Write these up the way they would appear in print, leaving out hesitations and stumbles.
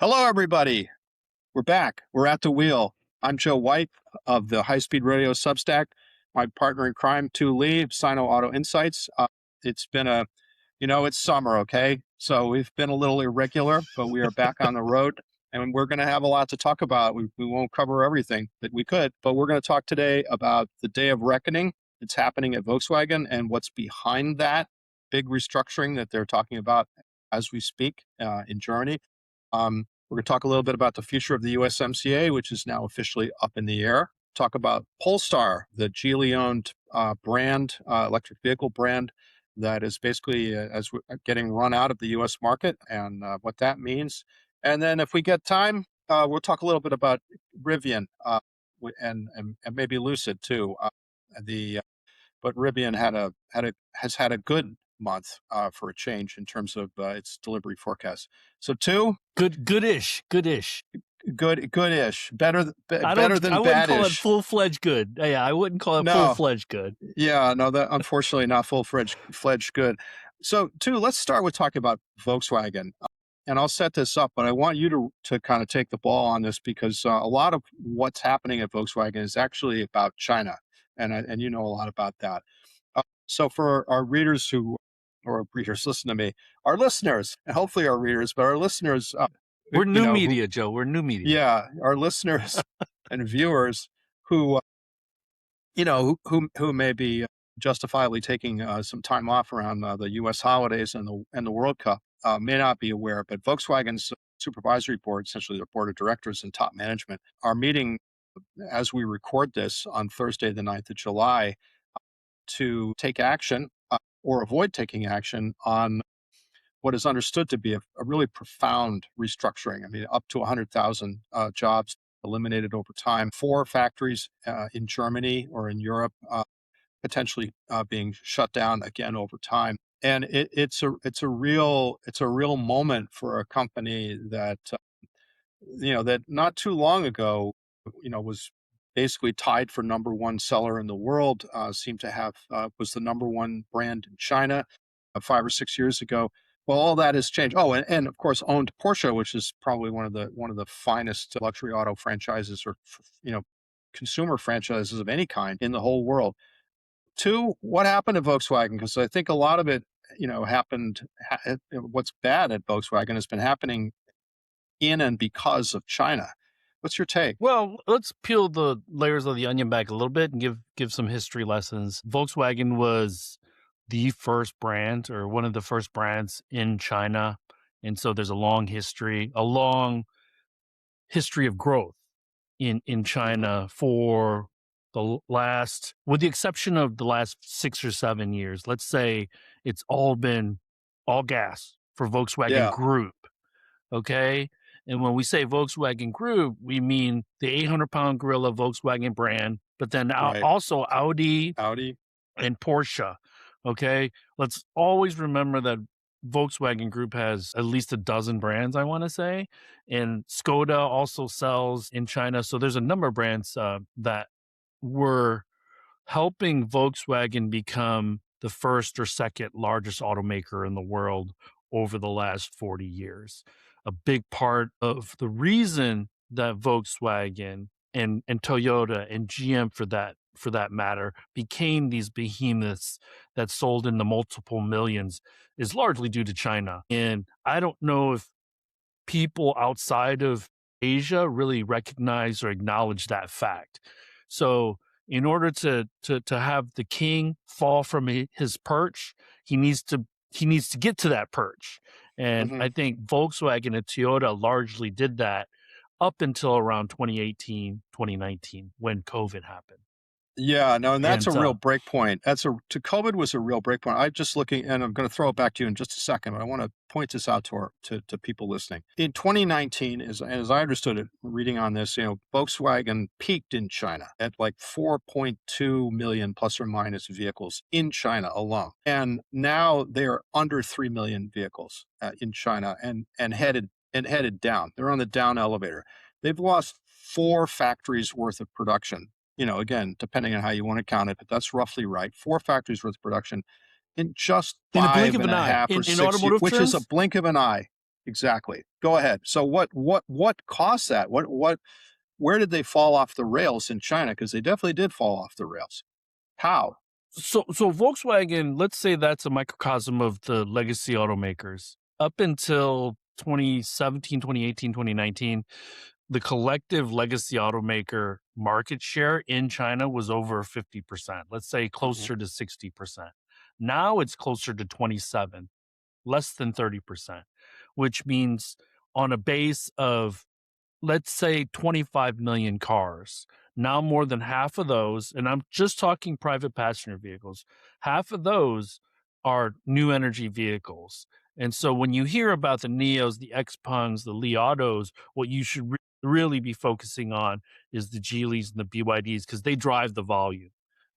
Hello, everybody. We're back. We're at the wheel. I'm Joe White of the High Speed Radio Substack. My partner in crime, Tu Lee, Sino Auto Insights. It's been it's summer, okay? So we've been a little irregular, but we are back on the road and we're going to have a lot to talk about. We won't cover everything that we could, but we're going to talk today about the day of reckoning that's happening at Volkswagen and what's behind that big restructuring that they're talking about as we speak in Germany. We're going to talk a little bit about the future of the USMCA, which is now officially up in the air. Talk about Polestar, the Geely-owned brand, electric vehicle brand that is basically as we're getting run out of the U.S. market and what that means. And then if we get time, we'll talk a little bit about Rivian and maybe Lucid too. But Rivian has had a good month for a change in terms of its delivery forecast. So goodish. Goodish. Better than I badish. wouldn't call it full-fledged good. Yeah, I wouldn't call it full-fledged good. Yeah, no, that unfortunately not full-fledged good. So, let's start with talking about Volkswagen. And I'll set this up, but I want you to kind of take the ball on this because a lot of what's happening at Volkswagen is actually about China, and you know a lot about that. So for our readers listen to me, our listeners, and hopefully our readers, but our listeners, we're new media, Joe. We're new media. Yeah, our listeners and viewers who may be justifiably taking some time off around the U.S. holidays and the World Cup may not be aware, but Volkswagen's supervisory board, essentially their board of directors and top management, are meeting as we record this on Thursday, the 9th of July, to take action or avoid taking action on what is understood to be a really profound restructuring. I mean, up to 100,000 jobs eliminated over time. 4 factories in Germany or in Europe potentially being shut down again over time. And it's a real moment for a company that that not too long ago was basically tied for number one seller in the world. Seemed to have was the number one brand in China 5 or 6 years ago. Well, all that has changed. Oh, and of course owned Porsche, which is probably one of the finest luxury auto franchises or consumer franchises of any kind in the whole world. 2, what happened to Volkswagen? Because I think a lot of it, happened. What's bad at Volkswagen has been happening in and because of China. What's your take? Well, let's peel the layers of the onion back a little bit and give some history lessons. Volkswagen was the first brand or one of the first brands in China. And so there's a long history of growth in China for the last, with the exception of the last 6 or 7 years. Let's say it's all been all gas for Volkswagen Group. Okay. And when we say Volkswagen Group, we mean the 800-pound gorilla Volkswagen brand, but then also Audi and Porsche. Okay. Let's always remember that Volkswagen Group has at least a dozen brands, I want to say. And Skoda also sells in China. So there's a number of brands that were helping Volkswagen become the first or second largest automaker in the world over the last 40 years. A big part of the reason that Volkswagen and Toyota and GM for that matter became these behemoths that sold in the multiple millions is largely due to China. And I don't know if people outside of Asia really recognize or acknowledge that fact. So in order to have the king fall from his perch, he needs to get to that perch. And I think Volkswagen and Toyota largely did that up until around 2018, 2019, when COVID happened. Yeah, no, and that's a real break point. COVID was a real break point. I'm just looking, and I'm going to throw it back to you in just a second, but I want to point this out to people listening. In 2019, as I understood it, reading on this, Volkswagen peaked in China at like 4.2 million plus or minus vehicles in China alone, and now they are under 3 million vehicles in China and headed down. They're on the down elevator. They've lost 4 factories worth of production. Again, depending on how you want to count it, but that's roughly right. 4 factories worth of production in just 5.5 or 6 years, which is a blink of an eye. exactly. Go ahead. So what caused that? Where did they fall off the rails in China? Because they definitely did fall off the rails. How? So Volkswagen, let's say that's a microcosm of the legacy automakers. Up until 2017, 2018, 2019, the collective legacy automaker market share in China was over 50%. Let's say Mhm, closer to 60%. Now it's closer to 27, less than 30%, which means on a base of, let's say, 25 million cars. Now, more than half of those, and I'm just talking private passenger vehicles, half of those are new energy vehicles. And so when you hear about the Neos, the Xpungs, the Li Autos, what you should really be focusing on is the Geelys and the BYDs because they drive the volume.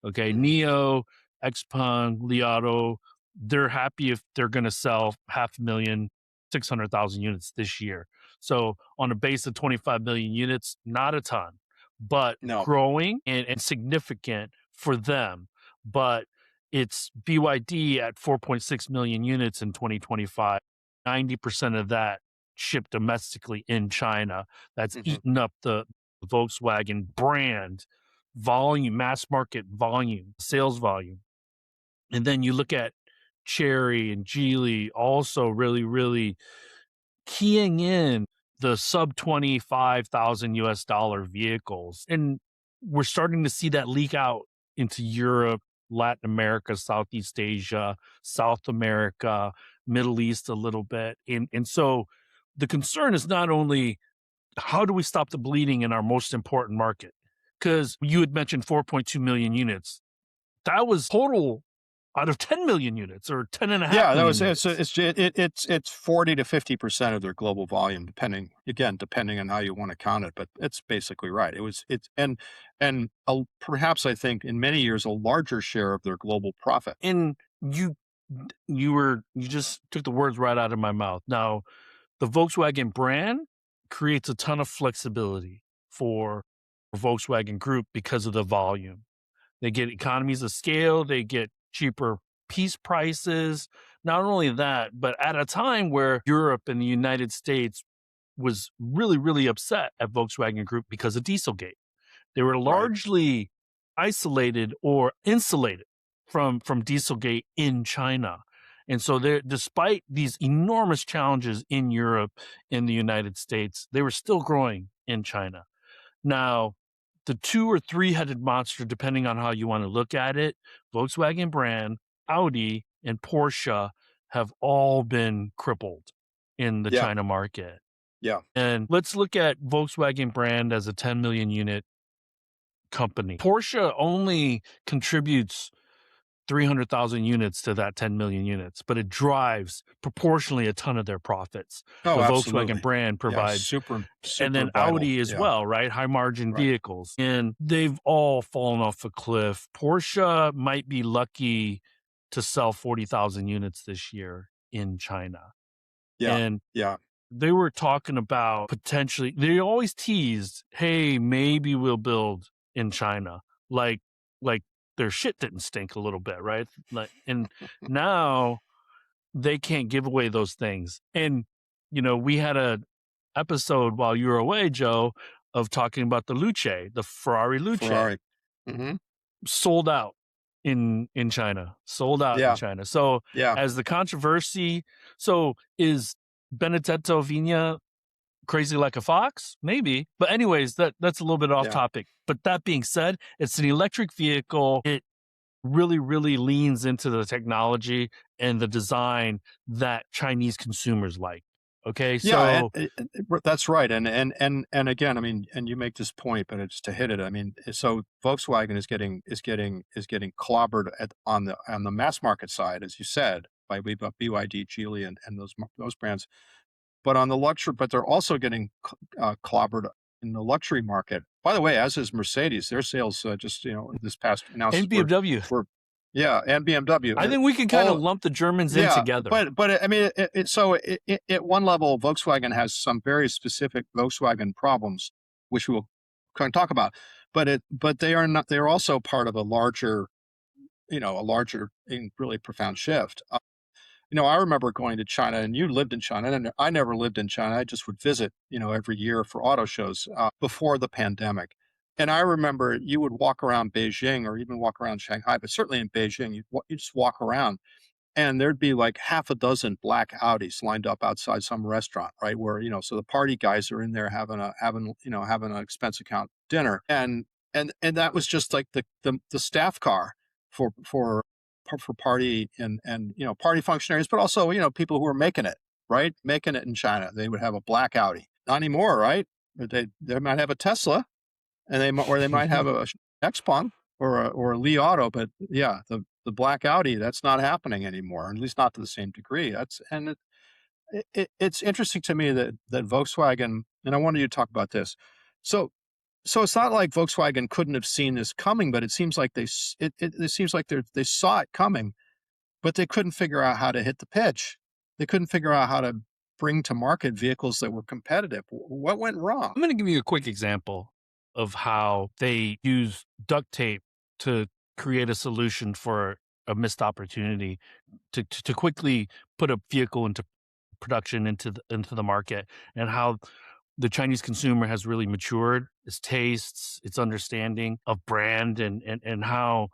Okay. mhm, Neo, Xpeng, Li Auto, they're happy if they're going to sell 500,000, 600,000 units this year. So on a base of 25 million units, not a ton, but no, growing and significant for them. But it's BYD at 4.6 million units in 2025. 90% of that shipped domestically in China. That's mhm, eaten up the Volkswagen brand volume, mass market volume, sales volume. And then you look at Cherry and Geely also really keying in the sub 25,000 US dollar vehicles. And we're starting to see that leak out into Europe, Latin America, Southeast Asia, South America, Middle East a little bit. And so the concern is not only how do we stop the bleeding in our most important market? Because you had mentioned 4.2 million units. That was total out of 10 million units or 10 and a half yeah, that million was units. it's 40 to 50% of their global volume, depending on how you want to count it, but it's basically right. It's and perhaps I think in many years a larger share of their global profit. And you just took the words right out of my mouth. Now, the Volkswagen brand creates a ton of flexibility for Volkswagen Group because of the volume. They get economies of scale, they get cheaper piece prices. Not only that, but at a time where Europe and the United States was really upset at Volkswagen Group because of Dieselgate. They were Right. largely isolated or insulated from Dieselgate in China. And so despite these enormous challenges in Europe and the United States, they were still growing in China. Now, the two or three-headed monster, depending on how you want to look at it, Volkswagen brand, Audi, and Porsche have all been crippled in the Yeah. China market. Yeah. And let's look at Volkswagen brand as a 10 million unit company. Porsche only contributes 300,000 units to that 10 million units, but it drives proportionally a ton of their profits. Oh, The Volkswagen absolutely. brand Yeah, provides, and super then vital. Audi as Yeah. well, right? High margin Right. vehicles. And they've all fallen off a cliff. Porsche might be lucky to sell 40,000 units this year in China. Yeah. And Yeah. they were talking about potentially, they always teased, hey, maybe we'll build in China. Like, like their shit didn't stink a little bit, right? Like, and now they can't give away those things. And, we had a episode while you were away, Joe, of talking about the Luce, the Ferrari Luce, Ferrari. Mhm. sold out in China, sold out in Yeah. China. So Yeah. as the controversy, so is Benedetto Vina crazy like a fox? Maybe. But anyways, that's a little bit off Yeah. topic. But that being said, it's an electric vehicle. It really leans into the technology and the design that Chinese consumers like. Okay, Yeah, so that's right, and again, I mean, and you make this point, but it's to hit it. I mean, so Volkswagen is getting clobbered on the mass market side, as you said, by BYD, Geely, and those brands. But they're also getting clobbered in the luxury market. By the way, as is Mercedes, their sales just this past and announcements BMW. were yeah, and BMW, I think we can kind of all lump the Germans in yeah, together. but I mean, at one level, Volkswagen has some very specific Volkswagen problems, which we'll kind of talk about. But they are not. They are also part of a larger and really profound shift. I remember going to China, and you lived in China, and I never lived in China. I just would visit, every year for auto shows before the pandemic. And I remember you would walk around Beijing or even walk around Shanghai, but certainly in Beijing, you just walk around and there'd be like half a dozen black Audis lined up outside some restaurant, right? Where, so the party guys are in there having an expense account dinner. And that was just like the staff car for party and party functionaries, but also, people who were making it, right? Making it in China. They would have a black Audi. Not anymore, right? But they might have a Tesla and they might have a Xpeng or a Li Auto, but yeah, the black Audi, that's not happening anymore, at least not to the same degree. It's interesting to me that Volkswagen, and I wanted you to talk about this. So it's not like Volkswagen couldn't have seen this coming, but it seems like it seems like they saw it coming, but they couldn't figure out how to hit the pitch. They couldn't figure out how to bring to market vehicles that were competitive. What went wrong? I'm going to give you a quick example of how they use duct tape to create a solution for a missed opportunity to quickly put a vehicle into production into the market, and how the Chinese consumer has really matured, its tastes, its understanding of brand, and how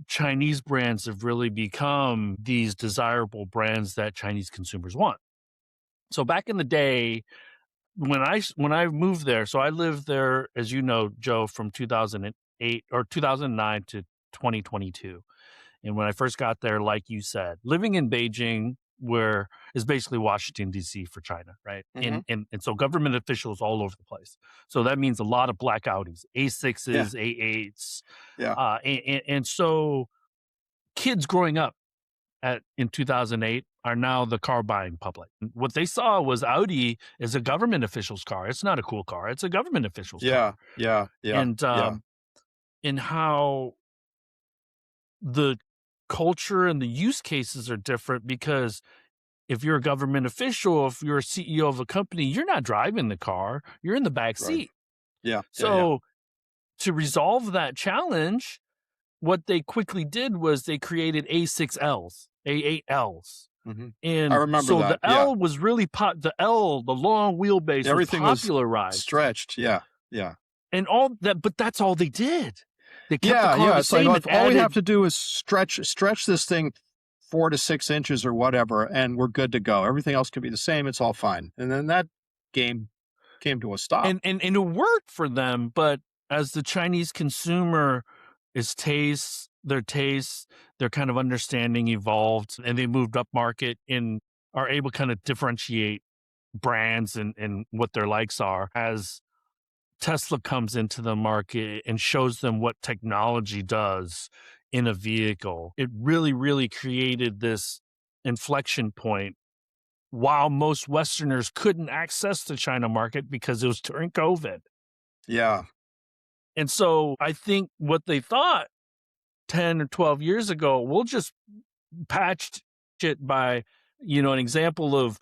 Chinese brands have really become these desirable brands that Chinese consumers want. So back in the day, when I moved there, so I lived there, as you know, Joe, from 2008 or 2009 to 2022. And when I first got there, like you said, living in Beijing, where is basically Washington, D.C. for China, right? Hmm. And so government officials all over the place. So that means a lot of black Audis, Yeah, A6s, A8s. yeah, And so kids growing up in 2008 are now the car buying public. What they saw was Audi is a government official's car. It's not a cool car. It's a government official's car. yeah, yeah, yeah, And yeah, in how the culture and the use cases are different, because if you're a government official, if you're a CEO of a company, you're not driving the car, you're in the back right. seat. Yeah, yeah, yeah. So to resolve that challenge, what they quickly did was they created A6Ls, A8Ls. Hmm. I And remember so the that. Yeah, L was really the long wheelbase was everything was popularized. stretched. Yeah, yeah. And all that, but that's all they did. They kept the Yeah, car yeah, the it's like, same and if all we have added. to do is stretch this thing 4 to 6 inches or whatever, and we're good to go. Everything else can be the same, it's all fine. And then that game came to a stop. And it worked for them, but as the Chinese consumer their tastes, their kind of understanding evolved, and they moved up market and are able to kind of differentiate brands and what their likes are. As Tesla comes into the market and shows them what technology does in a vehicle, it really, really created this inflection point, while most Westerners couldn't access the China market because it was during COVID. Yeah. And so I think what they thought 10 or 12 years ago, we'll just patch it by, an example of,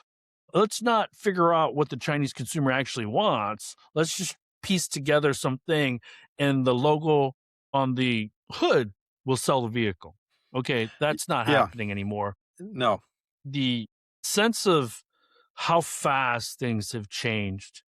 let's not figure out what the Chinese consumer actually wants. Let's just piece together something, and the logo on the hood will sell the vehicle. Okay, that's not Yeah. happening anymore. No. The sense of how fast things have changed.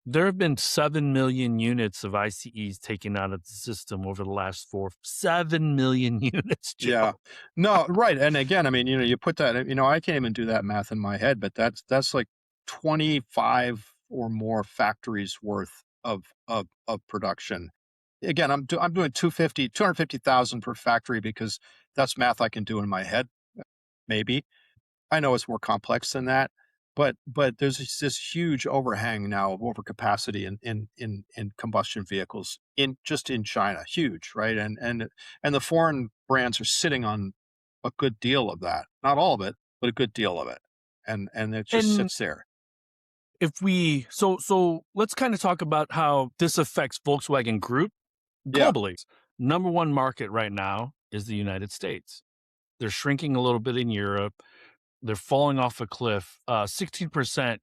There have been 7 million units of ICEs taken out of the system over the last 7 million units, Joe. Yeah. No, right, and again, I mean, you put that, I can't even do that math in my head, but that's like 25 or more factories worth of production. Again, I'm doing 250,000 per factory because that's math I can do in my head, maybe. I know it's more complex than that, but there's this huge overhang now of overcapacity in combustion vehicles in China, huge, right? And the foreign brands are sitting on a good deal of that, not all of it, but a good deal of it, and it just And sits there. if we so let's kind of talk about how this affects Volkswagen Group Yeah, globally. Number one market right now is the United States. They're shrinking a little bit in Europe. They're falling off a cliff. 16%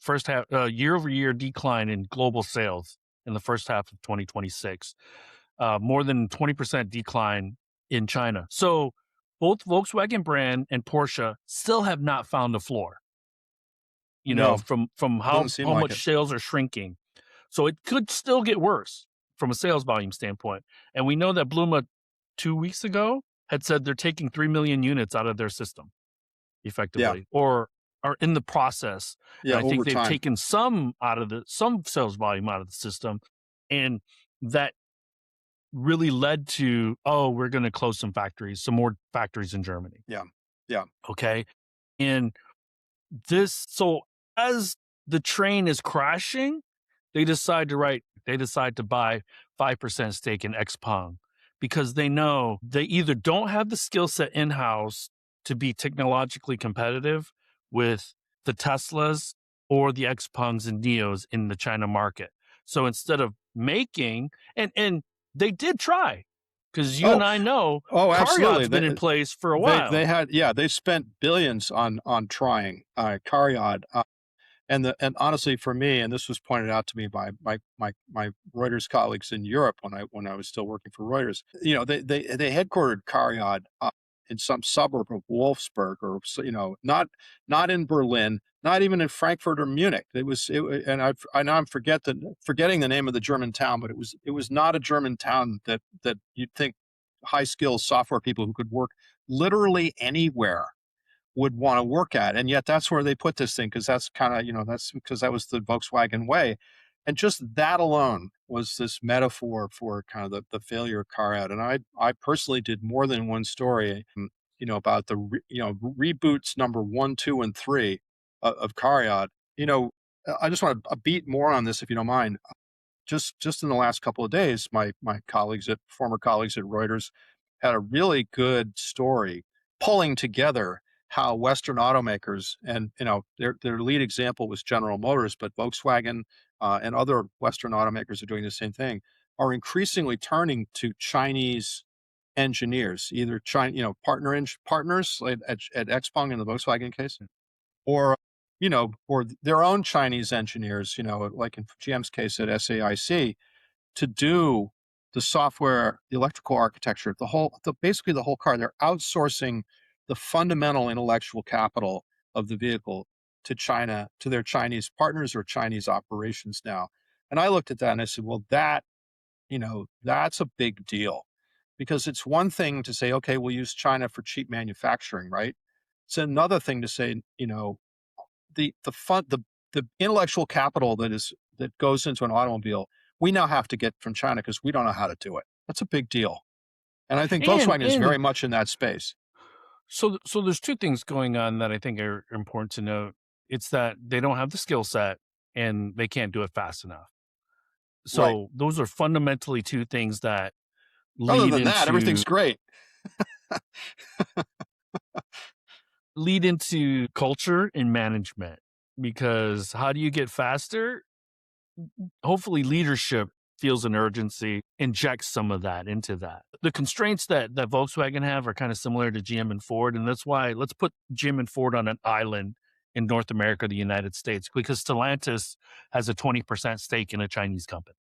first half year over year decline in global sales in the first half of 2026. More than 20% decline in China. So both Volkswagen brand and Porsche still have not found the floor, No, from doesn't how seem like it. much sales are shrinking. So it could still get worse from a sales volume standpoint. And we know that Bluma 2 weeks ago had said they're taking 3 million units out of their system Yeah, effectively, or are in the process. yeah, And I think over they've time. taken some sales volume out of the system. And that really led to, oh, we're going to close some more factories in Germany. Yeah, yeah, Okay. And so as the train is crashing, they decide to buy 5% stake in Xpeng because they know they either don't have the skill set in-house to be technologically competitive with the Teslas or the Xpengs and Neos in the China market. So instead of making and they did try, because you oh, and I know oh, absolutely. Cariad's been in place for a They while. had, yeah, they spent billions on trying Cariad, and honestly, for me, and this was pointed out to me by my Reuters colleagues in Europe when I was still working for Reuters. They headquartered Cariad in some suburb of Wolfsburg, or not in Berlin, not even in Frankfurt or Munich. I now forgetting the name of the German town, but it was not a German town that you'd think high skilled software people who could work literally anywhere would want to work at. And yet that's where they put this thing, because that's kind of, that's because that was the Volkswagen way. And just that alone was this metaphor for kind of the failure of car out. And I personally did more than one story, about the, reboots number 1, 2, and 3 of car out. I just want to beat more on this, if you don't mind. Just in the last couple of days, my former colleagues at Reuters had a really good story pulling together how Western automakers, and their lead example was General Motors, but Volkswagen and other Western automakers are doing the same thing, are increasingly turning to Chinese engineers, either partners like at Xpeng in the Volkswagen case, or or their own Chinese engineers, like in GM's case at SAIC, to do the software, the electrical architecture, basically the whole car. They're outsourcing the fundamental intellectual capital of the vehicle to China, to their Chinese partners or Chinese operations now. And I looked at that and I said, well, that's a big deal, because it's one thing to say, okay, we'll use China for cheap manufacturing, right? It's another thing to say, the intellectual capital that goes into an automobile, we now have to get from China because we don't know how to do it. That's a big deal. And I think And Volkswagen is very and much in that space. so there's two things going on that I think are important to note. It's that they don't have the skill set and they can't do it fast enough. Right. So those are fundamentally two things that Other lead than that, into everything's great. culture and management. Because how do you get faster? Hopefully leadership feels an urgency, injects some of that into that. The constraints that Volkswagen have are kind of similar to GM and Ford, and that's why let's put GM and Ford on an island in North America, the United States, because Stellantis has a 20% stake in a Chinese company.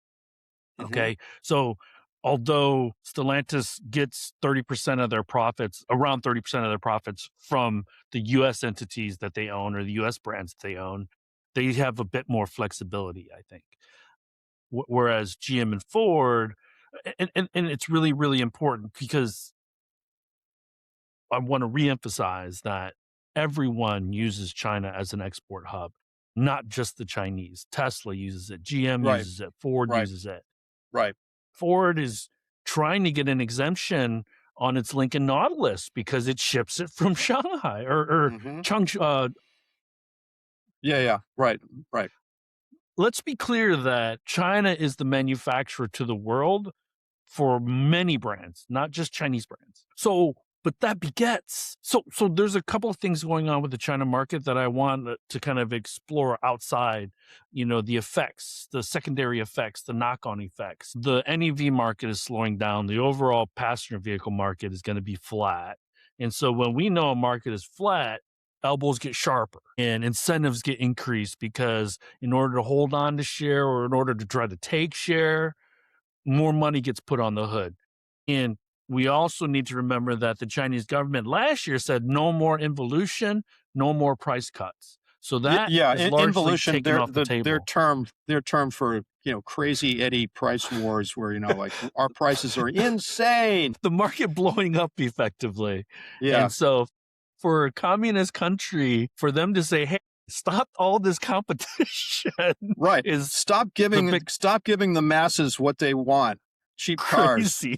Hmm. Okay. So although Stellantis gets 30% of their profits, around 30% of their profits from the US entities that they own or the US brands that they own, they have a bit more flexibility, I think. Whereas GM and Ford, and it's really, really important because I want to reemphasize that everyone uses China as an export hub, not just the Chinese. Tesla uses it, GM Right. uses it, Ford Right. uses it. Right. Ford is trying to get an exemption on its Lincoln Nautilus because it ships it from Shanghai or Hmm. Changzhou. Yeah. Yeah. Right. Right. Let's be clear that China is the manufacturer to the world for many brands, not just Chinese brands. So, but that begets. So there's a couple of things going on with the China market that I want to kind of explore outside, the effects, the secondary effects, the knock-on effects. The NEV market is slowing down. The overall passenger vehicle market is going to be flat. And so when we know a market is flat, elbows get sharper and incentives get increased because in order to hold on to share or in order to try to take share, more money gets put on the hood. And we also need to remember that the Chinese government last year said no more involution, no more price cuts. So that Yeah, is largely involution. taken off the Their table. term for crazy Eddie price wars, where like our prices are insane. The market blowing up effectively. Yeah, And so for a communist country, for them to say, hey, stop all this competition right. is Stop the giving big stop giving the masses what they want. Cheap cars. crazy.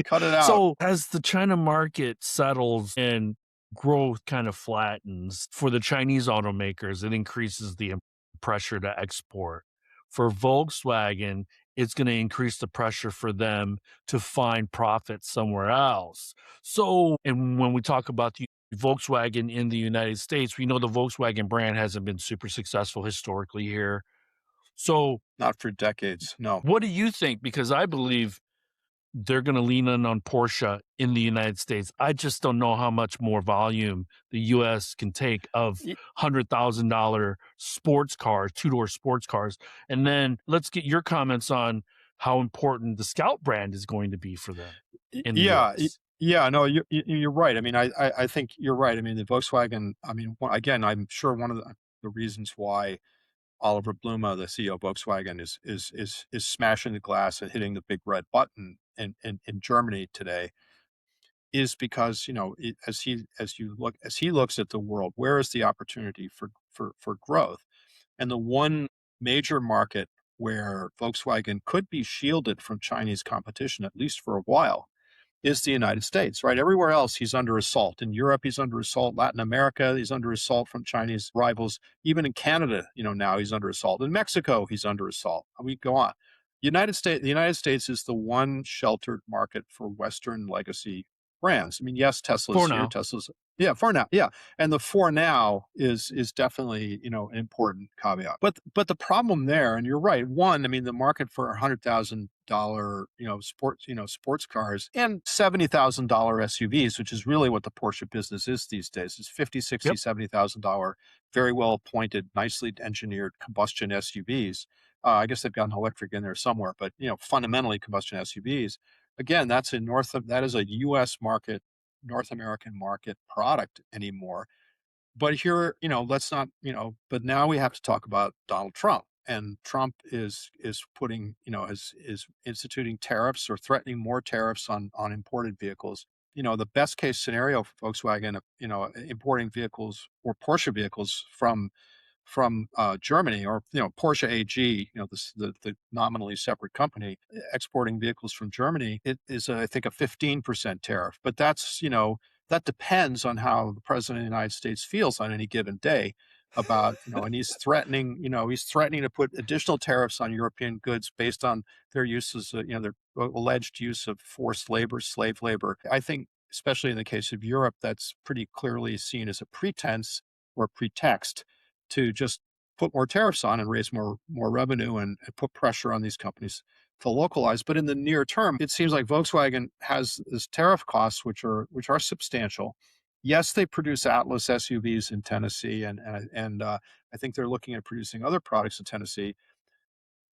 Cut it out. So as the China market settles and growth kind of flattens for the Chinese automakers, it increases the pressure to export. For Volkswagen, it's going to increase the pressure for them to find profit somewhere else. So, and when we talk about the Volkswagen in the United States, we know the Volkswagen brand hasn't been super successful historically here. So, Not for decades. No. what do you think? Because I believe they're going to lean in on Porsche in the United States. I just don't know how much more volume the US can take of $100,000 sports cars, two-door sports cars. And then let's get your comments on how important the Scout brand is going to be for them in the Yeah, US. yeah. No, you're right. I mean, I think you're right. I mean, the Volkswagen. I mean, again, I'm sure one of the reasons why Oliver Blume, the CEO of Volkswagen, is smashing the glass and hitting the big red button in Germany today is because as he looks at the world, where is the opportunity for growth? And the one major market where Volkswagen could be shielded from Chinese competition, at least for a while, is the United States, right? Everywhere else, he's under assault. In Europe, he's under assault. Latin America, he's under assault from Chinese rivals. Even in Canada, now he's under assault. In Mexico, he's under assault. We go on. The United States is the one sheltered market for Western legacy brands. I mean, yes, Tesla's For here. now. Tesla's for now, yeah, and the for now is definitely an important caveat. But the problem there, and you're right. One, I mean, the market for $100,000 sports cars and $70,000 SUVs, which is really what the Porsche business is these days, is 50, 60, Yep. $70,000 very well appointed, nicely engineered combustion SUVs. I guess they've got an electric in there somewhere, but fundamentally combustion SUVs. Again, that is a U.S. market, North American market product anymore. But here, let's not, but now we have to talk about Donald Trump. And Trump is putting, is instituting tariffs or threatening more tariffs on imported vehicles. The best case scenario for Volkswagen, importing vehicles or Porsche vehicles from Germany, or Porsche AG, the nominally separate company exporting vehicles from Germany, it is I think a 15% tariff. But that depends on how the president of the United States feels on any given day about and he's threatening to put additional tariffs on European goods based on their uses, their alleged use of forced labor, slave labor. I think, especially in the case of Europe, that's pretty clearly seen as a pretense or pretext to just put more tariffs on and raise more revenue and put pressure on these companies to localize. But in the near term, it seems like Volkswagen has this tariff costs, which are substantial. Yes, they produce Atlas SUVs in Tennessee, and I think they're looking at producing other products in Tennessee.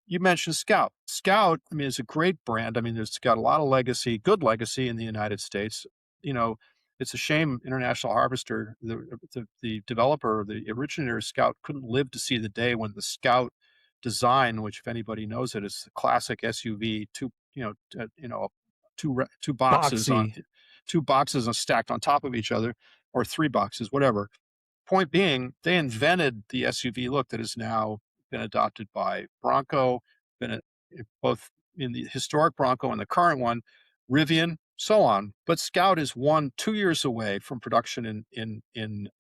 You mentioned Scout. Scout, I mean, is a great brand. I mean, it's got a lot of legacy, good legacy in the United States. You know, it's a shame International Harvester, the developer, the originator of Scout, couldn't live to see the day when the Scout design, which if anybody knows it, is the classic SUV, two boxes on Boxy. stacked on top of each other, or three boxes, whatever. Point being, they invented the SUV look that has now been adopted by Bronco, both in the historic Bronco and the current one, Rivian, so on. But Scout is 2 years away from production in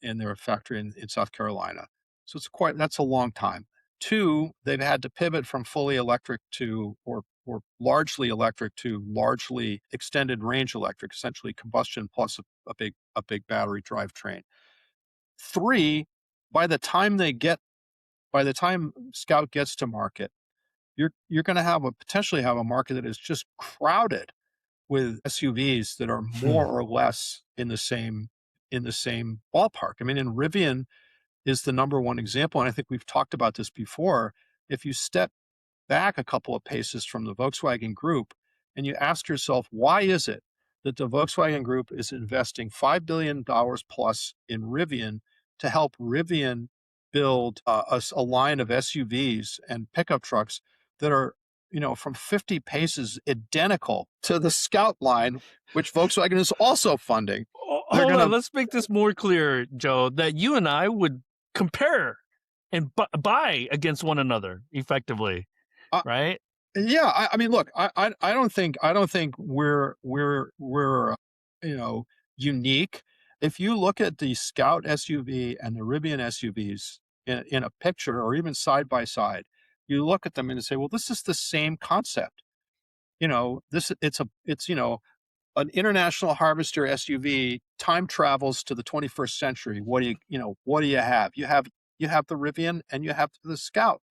their factory in South Carolina. So that's a long time. Two, they've had to pivot from fully electric to or largely electric to largely extended range electric, essentially combustion plus a big battery drivetrain. Three, by the time Scout gets to market, you're going to potentially have a market that is just crowded with SUVs that are more or less in the same ballpark. I mean, and Rivian is the number one example, and I think we've talked about this before. If you step back a couple of paces from the Volkswagen Group and you ask yourself, why is it that the Volkswagen Group is investing $5 billion plus in Rivian to help Rivian build a line of SUVs and pickup trucks that are, from 50 paces identical to the Scout line, which Volkswagen is also funding. They're Hold going on, to, let's make this more clear, Joe, that you and I would compare and buy against one another effectively, uh, right? yeah. I mean, look, I don't think we're unique. If you look at the Scout SUV and the Rivian SUVs in a picture or even side by side, you look at them and say, well, this is the same concept. It's an international harvester SUV time travels to the 21st century. What do you have? You have the Rivian and you have the Scout.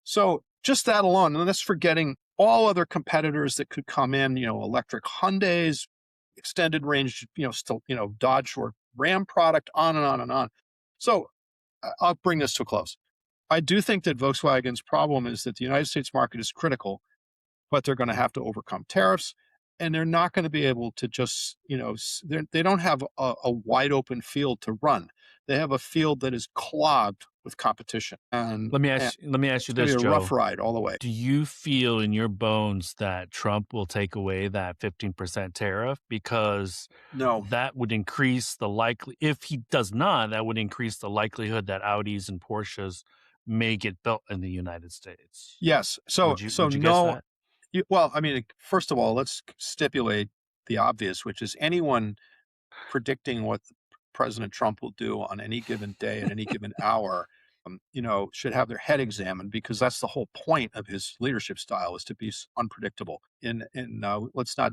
So just that alone, and that's forgetting all other competitors that could come in, electric Hyundais, extended range, still, Dodge or Ram product, on and on and on. So I'll bring this to a close. I do think that Volkswagen's problem is that the United States market is critical, but they're going to have to overcome tariffs, and they're not going to be able to just, they don't have a wide open field to run. They have a field that is clogged with competition, and Let me ask you it's going to this, be a rough Joe. ride all the way. Do you feel in your bones that Trump will take away that 15% tariff? Because No. that would increase the likely, if he does not, that would increase the likelihood that Audis and Porsches may get built in the United States. Yes. So Would you guess no. that? Well, I mean, first of all, let's stipulate the obvious, which is anyone predicting what President Trump will do on any given day at any given hour, should have their head examined, because that's the whole point of his leadership style, is to be unpredictable. Let's not,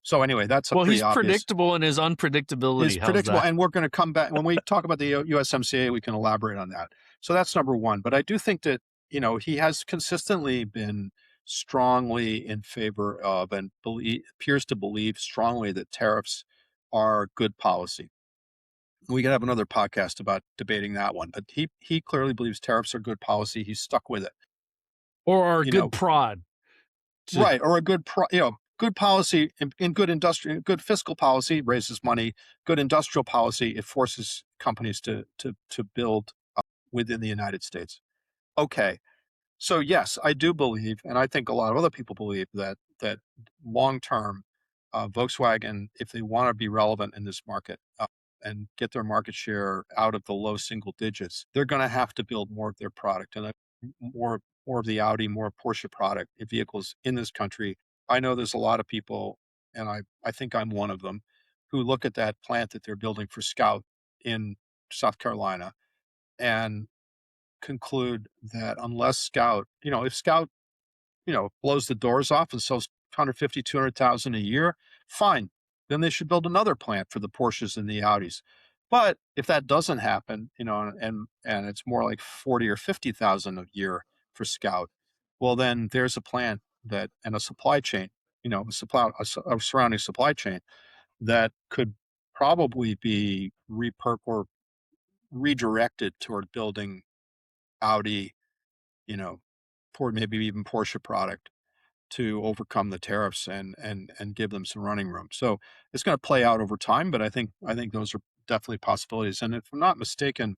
So anyway, that's a Well, pretty he's obvious. predictable in his Is unpredictability. How's predictable, that? and we're going to come back when we talk about the USMCA. We can elaborate on that. So that's number one. But I do think that he has consistently been strongly in favor of, and appears to believe strongly, that tariffs are good policy. We could have another podcast about debating that one, but he clearly believes tariffs are good policy. He's stuck with it. Or a You good know, prod. right? Or a good policy in good fiscal policy raises money. Good industrial policy, it forces companies to build within the United States. Okay, so yes, I do believe, and I think a lot of other people believe, that long term, Volkswagen, if they want to be relevant in this market, and get their market share out of the low single digits, they're going to have to build more of their product, and more of the Audi, more Porsche product vehicles in this country. I know there's a lot of people, and I think I'm one of them, who look at that plant that they're building for Scout in South Carolina and conclude that unless Scout, if Scout, blows the doors off and sells 150, 200,000 a year, fine. Then they should build another plant for the Porsches and the Audis. But if that doesn't happen, and it's more like 40 or 50,000 a year for Scout, well, then there's a plant and a supply chain, a surrounding supply chain that could probably be or redirected toward building Audi, maybe even Porsche product, to overcome the tariffs and give them some running room. So it's going to play out over time, but I think those are definitely possibilities. And if I'm not mistaken,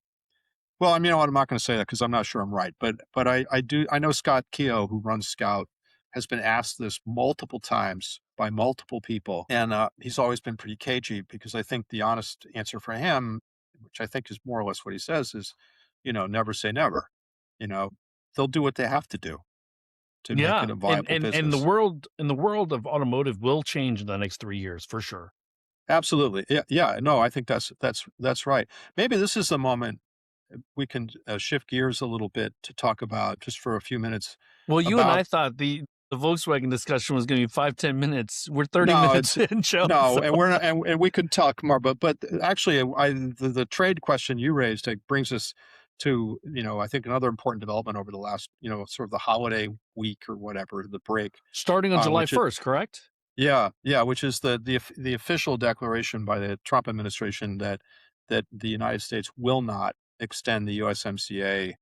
well, I mean, I'm not going to say that because I'm not sure I'm right, but I know Scott Keogh, who runs Scout, has been asked this multiple times by multiple people, and he's always been pretty cagey, because I think the honest answer for him, which I think is more or less what he says, is, never say never. You know, they'll do what they have to do to make it Yeah, a and viable and the business. world of automotive will change in the next 3 years for sure. Absolutely. Yeah, yeah. No, I think that's right. Maybe this is the moment we can shift gears a little bit to talk about, just for a few minutes, Well, you and about. I thought the Volkswagen discussion was gonna be 5-10 minutes. We're 30 No, minutes it's in, Joe, no, so and we're not, and we could talk more, but actually, the trade question you raised, brings us to, I think, another important development over the last, sort of the holiday week or whatever, the break, starting on July which is, 1st, correct? yeah, yeah, which is the official declaration by the Trump administration that the United States will not extend the USMCA,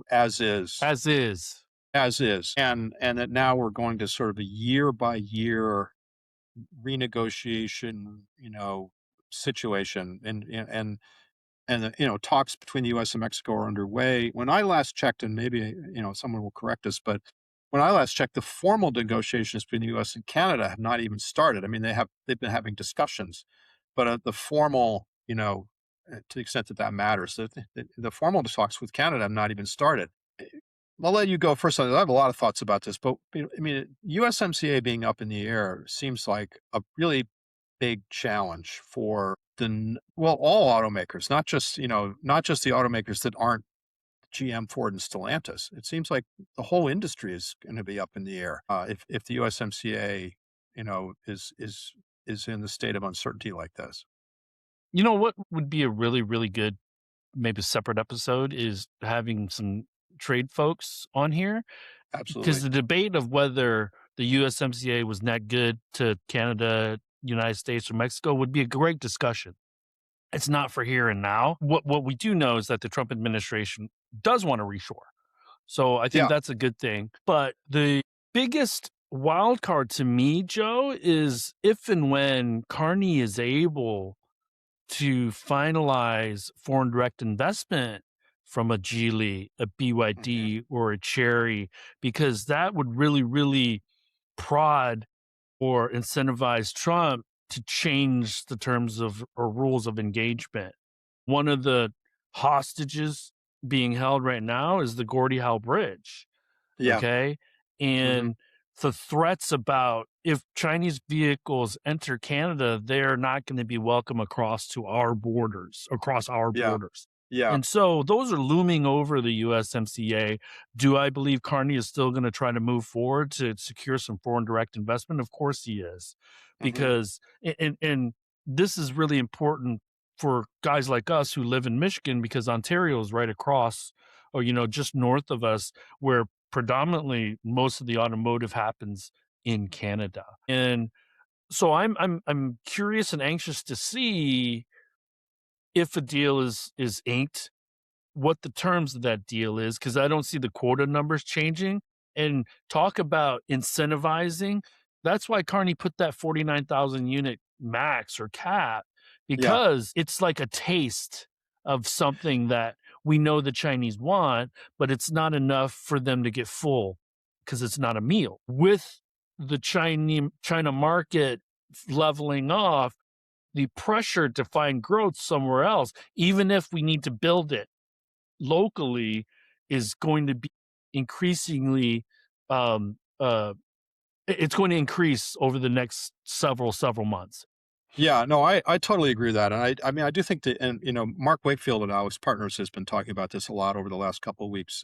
As is. as is, and that now we're going to sort of a year by year renegotiation, situation, and talks between the U.S. and Mexico are underway. When I last checked, and maybe someone will correct us, but when I last checked, the formal negotiations between the U.S. and Canada have not even started. I mean, they've been having discussions, but the formal, to the extent that that matters, the formal talks with Canada have not even started. I'll let you go first. I have a lot of thoughts about this, but I mean, USMCA being up in the air seems like a really big challenge for all automakers, not just the automakers that aren't GM, Ford, and Stellantis. It seems like the whole industry is going to be up in the air if the USMCA, is in the state of uncertainty like this. You know what would be a really, really good, maybe separate episode is having some trade folks on here because Absolutely. the debate of whether the USMCA was net good to Canada, United States, or Mexico would be a great discussion. It's not for here and now. What we do know is that the Trump administration does want to reshore. So I think Yeah. that's a good thing. But the biggest wild card to me, Joe, is if and when Carney is able to finalize foreign direct investment from a Geely, a Hmm. BYD, or a Cherry, because that would really, really prod or incentivize Trump to change the terms of or rules of engagement. One of the hostages being held right now is the Gordie Howe Bridge. Yeah. Okay. Hmm. And the threats about if Chinese vehicles enter Canada, they're not going to be welcome across our Yeah. borders. Yeah. And so those are looming over the USMCA. Do I believe Carney is still going to try to move forward to secure some foreign direct investment? Of course he is, Hmm. because, and this is really important for guys like us who live in Michigan because Ontario is right across or, just north of us where predominantly most of the automotive happens in Canada. And so I'm curious and anxious to see if a deal is inked, what the terms of that deal is, because I don't see the quota numbers changing. And talk about incentivizing. That's why Carney put that 49,000 unit max or cap, Yeah. because it's like a taste of something that we know the Chinese want, but it's not enough for them to get full because it's not a meal. With the China market leveling off, the pressure to find growth somewhere else, even if we need to build it locally, is going to be increasingly um it's going to increase over the next several months. Yeah, no, I totally agree with that, and I mean, I do think that, and Mark Wakefield and I, his partners, has been talking about this a lot over the last couple of weeks.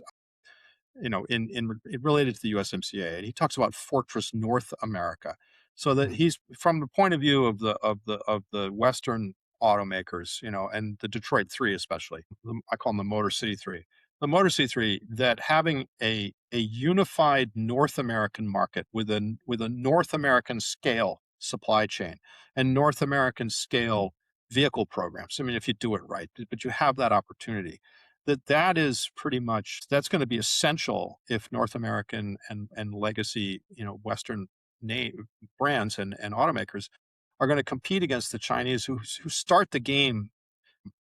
Related to the USMCA, and he talks about Fortress North America, so that Mhm. he's from the point of view of the Western automakers, and the Detroit Three especially. I call them the Motor City Three. The Motor City Three, that having a unified North American market with a North American scale supply chain and North American scale vehicle programs. I mean, if you do it right, but you have that opportunity, that is pretty much, that's going to be essential if North American and legacy, Western name brands and automakers are going to compete against the Chinese who start the game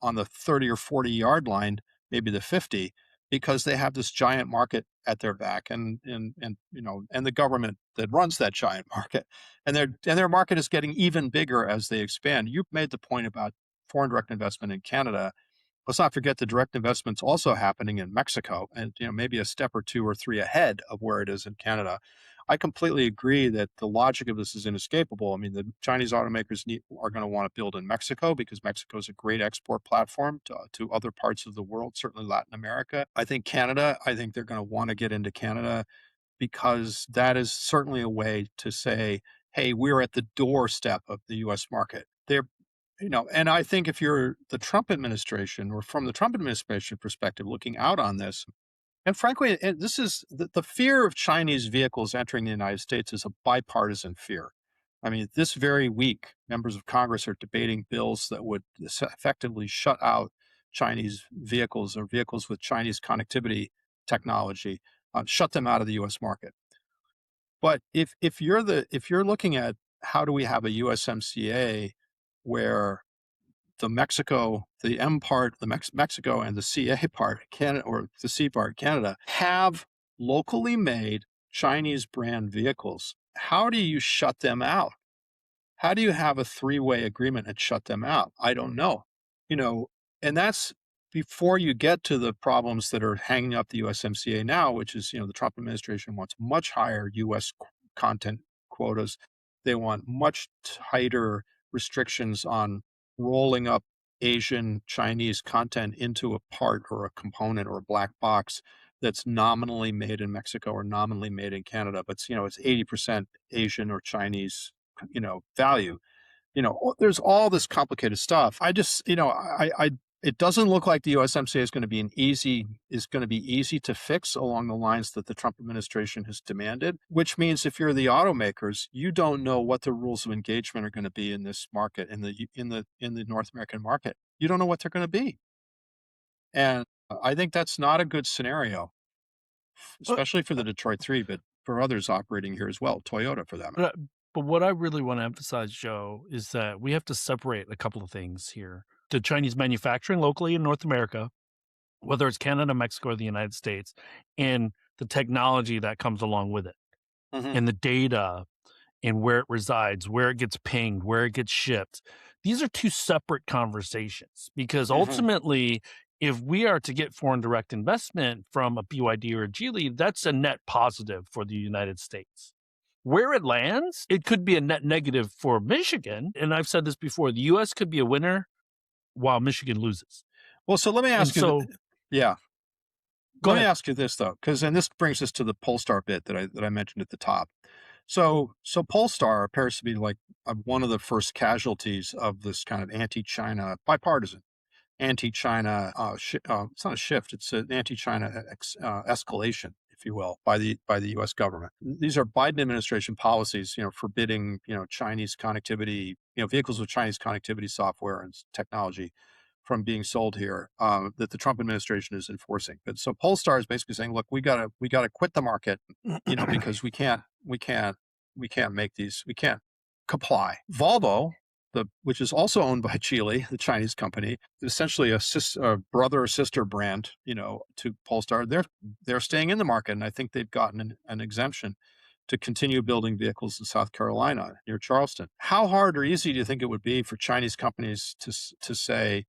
on the 30 or 40-yard line, maybe the 50, because they have this giant market at their back, and the government that runs that giant market, and their market is getting even bigger as they expand. You made the point about foreign direct investment in Canada. Let's not forget the direct investments also happening in Mexico, and maybe a step or two or three ahead of where it is in Canada. I completely agree that the logic of this is inescapable. I mean, the Chinese automakers are going to want to build in Mexico because Mexico is a great export platform to other parts of the world, certainly Latin America. I think Canada, I think they're going to want to get into Canada because that is certainly a way to say, hey, we're at the doorstep of the US market. And I think if you're the Trump administration, or from the Trump administration perspective, looking out on this, and frankly, this is the fear of Chinese vehicles entering the United States is a bipartisan fear. I mean, this very week, members of Congress are debating bills that would effectively shut out Chinese vehicles or vehicles with Chinese connectivity technology, shut them out of the U.S. market. But if you're looking at how do we have a USMCA where the M part, the Mexico, and the CA part, Canada, or the C part, Canada, have locally made Chinese brand vehicles? How do you shut them out? How do you have a three-way agreement and shut them out? I don't know. You know, and that's before you get to the problems that are hanging up the USMCA now, which is, the Trump administration wants much higher US content quotas. They want much tighter restrictions on rolling up Asian Chinese content into a part or a component or a black box that's nominally made in Mexico or nominally made in Canada, but it's 80% Asian or Chinese value. There's all this complicated stuff. I just, it doesn't look like the USMCA is going to be easy to fix along the lines that the Trump administration has demanded, which means if you're the automakers, you don't know what the rules of engagement are going to be in this market, in the North American market. You don't know what they're going to be. And I think that's not a good scenario, But, especially for the Detroit 3, but for others operating here as well, Toyota for that matter. but, but what I really want to emphasize, Joe, is that we have to separate a couple of things here. The Chinese manufacturing locally in North America, whether it's Canada, Mexico, or the United States, and the technology that comes along with it, Mhm, and the data and where it resides, where it gets pinged, where it gets shipped. These are two separate conversations because mhm. ultimately, if we are to get foreign direct investment from a BYD or a Geely, that's a net positive for the United States. Where it lands, it could be a net negative for Michigan. And I've said this before, the US could be a winner while Michigan loses. Well, so let me And ask you, so yeah, go let me ahead. ask you this though, and this brings us to the Polestar bit that I mentioned at the top. So Polestar appears to be like one of the first casualties of this kind of anti-China, bipartisan anti-China. It's not a shift; it's an anti-China escalation, if you will, by the U.S. government. These are Biden administration policies, forbidding Chinese connectivity, vehicles with Chinese connectivity software and technology from being sold here, that the Trump administration is enforcing. But so Polestar is basically saying, look, we gotta quit the market, because we can't make these, we can't comply. Volvo, which is also owned by Geely, the Chinese company, essentially a brother or sister brand, to Polestar. They're staying in the market, and I think they've gotten an exemption to continue building vehicles in South Carolina near Charleston. How hard or easy do you think it would be for Chinese companies to say,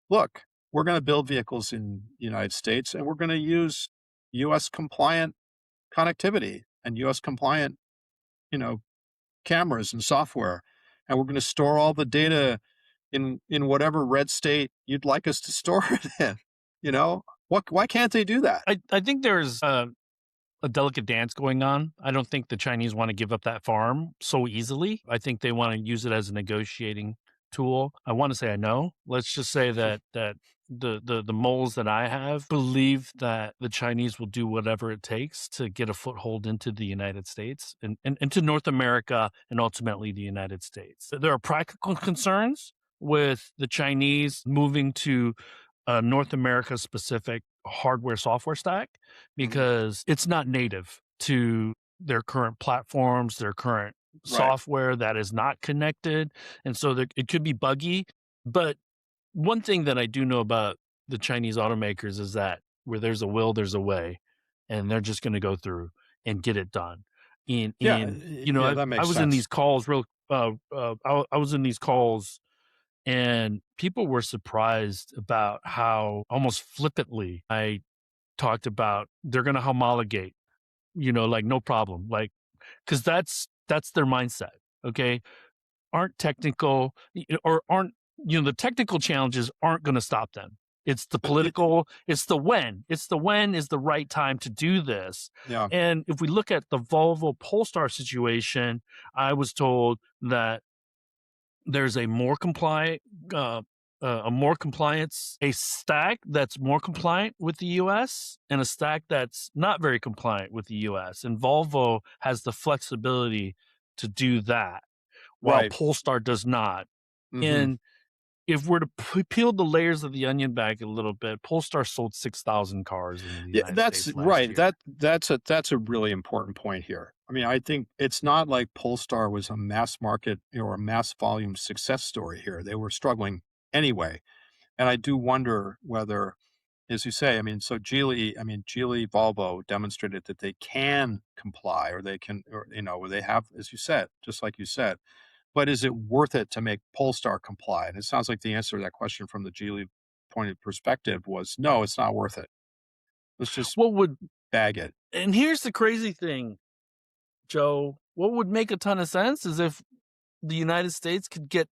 look, we're going to build vehicles in the United States and we're going to use US compliant connectivity and US compliant, you know, cameras and software. And we're going to store all the data in whatever red state you'd like us to store it in. Why can't they do that? I think there's a delicate dance going on. I don't think the Chinese want to give up that farm so easily. I think they want to use it as a negotiating tool. I want to say I know. Let's just say that the moles that I have believe that the Chinese will do whatever it takes to get a foothold into the United States and into North America and ultimately the United States. There are practical concerns with the Chinese moving to a North America specific hardware software stack Mhm. because it's not native to their current platforms, their current Right. software that is not connected. And so it could be buggy. But one thing that I do know about the Chinese automakers is that where there's a will, there's a way. And they're just going to go through and get it done. Yeah. Yeah, that I makes was in sense. these calls I was in these calls and people were surprised about how almost flippantly I talked about they're going to homologate, like no problem. Like, cause that's their mindset. Okay. Aren't technical or aren't, the technical challenges aren't going to stop them. It's the political, it's the when is the right time to do this. Yeah. And if we look at the Volvo Polestar situation, I was told that there's uh, a more compliance, a stack that's more compliant with the US and a stack that's not very compliant with the US. And Volvo has the flexibility to do that while Right. Polestar does not. Hmm. And if we're to peel the layers of the onion back a little bit, Polestar sold 6,000 cars in the Yeah, United that's States last right. year. That's a really important point here. I mean, I think it's not like Polestar was a mass market or a mass volume success story here. They were struggling anyway. And I do wonder whether, as you say, I mean, so Geely Volvo demonstrated that they can comply or they can, or, or they have, as you said, just like you said, but is it worth it to make Polestar comply? And it sounds like the answer to that question from the Geely point of perspective was no, it's not worth it. Let's just What would bag it. and here's the crazy thing, Joe. What would make a ton of sense is if the United States could get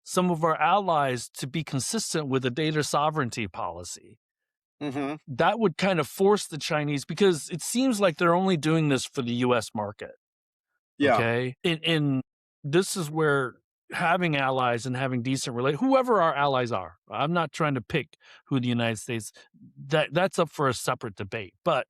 some of our allies to be consistent with a data sovereignty policy. Mhm. That would kind of force the Chinese, because it seems like they're only doing this for the US market. Yeah. Okay. And this is where having allies and having decent whoever our allies are. I'm not trying to pick who the United States, that's up for a separate debate. But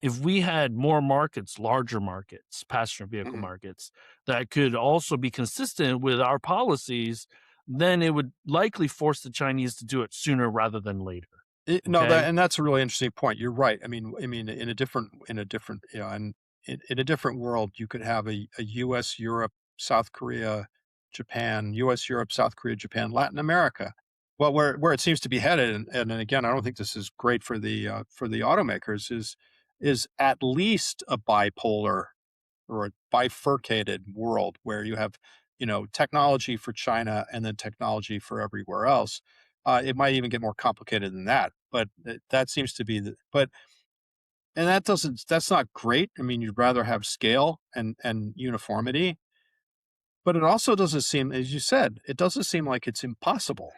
if we had more markets, larger markets, passenger vehicle Mhm. markets that could also be consistent with our policies, then it would likely force the Chinese to do it sooner rather than later. No, that Okay. and that's a really interesting point. You're right. In a different world, you could have a US, Europe, South Korea, Japan, US, Europe, South Korea, Japan, Latin America. Well, where it seems to be headed, and again, I don't think this is great for the automakers, is at least a bipolar or a bifurcated world where you have, technology for China and then technology for everywhere else. It might even get more complicated than that, but that seems to be and that's not great. I mean, you'd rather have scale and uniformity, but it also doesn't seem, as you said, it doesn't seem like it's impossible.